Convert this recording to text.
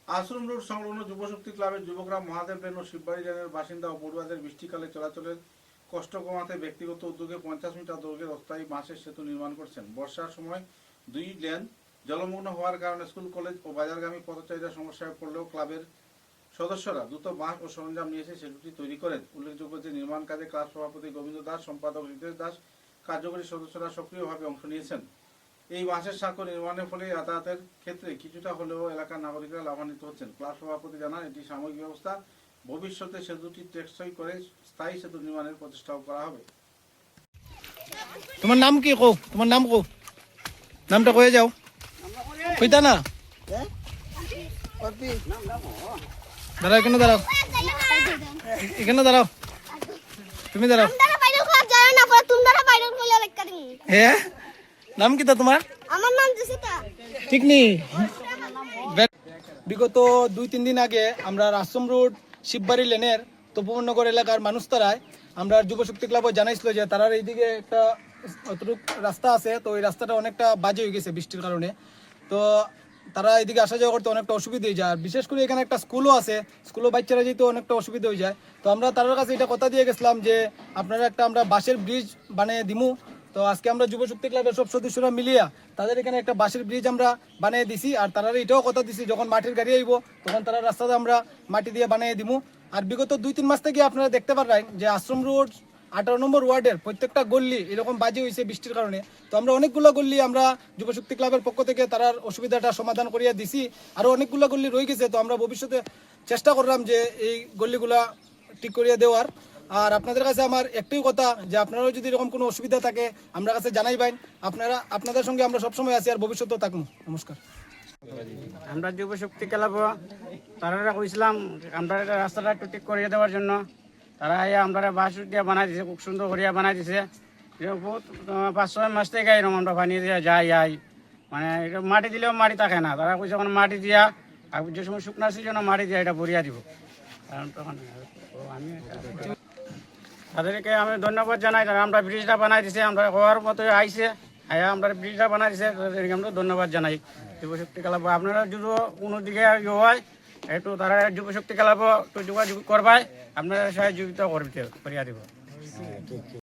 আশ্রম road সংলগ্ন যুবশক্তি ক্লাবের যুবকরা মহাদেব লেন ও শিববাড়ি লেনের বাসিন্দা ও পড়ুয়াদের বৃষ্টিকালে চলাচলের কষ্ট কমাতে ব্যক্তিগত উদ্যোগে 50 মিটার দৈর্ঘ্যের অস্থায়ী বাঁশের সেতু নির্মাণ করছেন। বর্ষার সময় দুই লেন জলমগ্ন হওয়ার কারণে স্কুল, কলেজ ও বাজারগামী পথচারীরা সমস্যায় পড়লেও ক্লাবের সদস্যরা দ্রুত বাঁশ ও সরঞ্জাম নিয়ে এসে সেতুটি তৈরি করেন। উল্লেখযোগ্য যে নির্মাণ কাজে ক্লাব সভাপতি গোবিন্দ দাস, সম্পাদক রিতেশ দাস, কার্যকরী সদস্যরা সক্রিয়ভাবে অংশ নিয়েছেন। এই বাঁশের সাঁকো নির্মাণের ফলে যাতায়াতের ক্ষেত্রে কিছুটা হলেও এলাকার নাগরিকরা লাভান্বিত হচ্ছেন। ক্লাব সভাপতি জানান, এটি সাময়িক ব্যবস্থা, ভবিষ্যতে সেতুটি টেকসই করে স্থায়ী সেতু নির্মাণের প্রচেষ্টাও করা হবে। তোমার নাম কি কো? তোমার নাম কো? নামটা কয়ে যাও। কইতা না? দাঁড়াও, এখানে দাঁড়াও, এখানে দাঁড়াও, তুমি দাঁড়াও। হ্যাঁ, নাম কি তা তোমার? আমার নাম জেসিকা। ঠিক নেই। বিগত 2-3 দিন আগে আমরা আশ্রম রোড শিববাড়ি লেনের তপবনগর এলাকার মানুষ তারায় আমরা যুবশক্তি ক্লাবও জানাইছিল যে তারার এইদিকে একটা অতটুক রাস্তা আছে, তো ওই রাস্তাটা অনেকটা বাজে হয়ে গেছে বৃষ্টির কারণে। তো তারা এদিকে আসা যাওয়া করতে অনেকটা অসুবিধা হয়ে যায়। আর বিশেষ করে এখানে একটা স্কুলও আছে, স্কুলও বাচ্চারা যেতে অনেকটা অসুবিধা হয়ে যায়। তো আমরা তার কাছে এটা কথা দিয়ে গেছিলাম যে আপনারা একটা আমরা বাঁশের ব্রিজ বানিয়ে দিমু। তো আজকে আমরা যুবশক্তি ক্লাবের সব সদস্যরা মিলিয়া তাদের এখানে একটা বাঁশের ব্রিজ আমরা বানিয়ে দিছি। আর তারা এটাও কথা দিছি যখন মাটির গাড়ি আইব তখন তারা রাস্তাতে আমরা মাটি দিয়ে বানিয়ে দিমু। আর বিগত 2-3 মাস থেকে আপনারা দেখতে পারেন যে আশ্রম রোড 18 নম্বর ওয়ার্ডের প্রত্যেকটা গল্লি এরকম বাজে হয়েছে বৃষ্টির কারণে। তো আমরা অনেকগুলো গল্লি আমরা যুবশক্তি ক্লাবের পক্ষ থেকে তার অসুবিধাটা সমাধান করিয়া দিছি। আরও অনেকগুলো গল্লি রয়ে গেছে, তো আমরা ভবিষ্যতে চেষ্টা করলাম যে এই গল্লিগুলা ঠিক করিয়া দেওয়ার। আর আপনাদের কাছে আমার একটাই কথা যে আপনারাও যদি এরকম কোনো অসুবিধা থাকে আমরা কাছে জানাইবেন। আপনাদের সঙ্গে আমরা সবসময় আছি আর ভবিষ্যতেও থাকবো। নমস্কার। আমরা যুবশক্তি ক্লাব তারা কইছিলাম আমরা রাস্তাটা একটু ঠিক করিয়ে দেওয়ার জন্য। তারা আমরা বাঁশ দিয়ে বানাই দিছে, খুব সুন্দর করিয়া বানাই দিছে। বহুত 5-6 মাস থেকে এরকম আমরা বানিয়ে দিয়ে যাই মানে এটা মাটি দিলেও মাটি থাকে না। তারা কইছে এখন মাটি দিয়া আর যে সময় শুকনা সিজনে মাটি দিয়া এটা ভরিয়া দিব। কারণ তখন আমি তাদেরকে আমি ধন্যবাদ জানাই। তারা আমরা ব্রিজটা বানাই দিছে, আমরা হওয়ার মতো আইসে আমরা ব্রিজটা বানাই দিছে, তাদেরকে আমরা ধন্যবাদ জানাই। যুবশক্তি ক্লাব আপনারা যদি কোনো দিকে হয় একটু তারা যুবশক্তি ক্লাব একটু যোগাযোগ করবাই, আপনারা সহযোগিতা করিয়া দিব।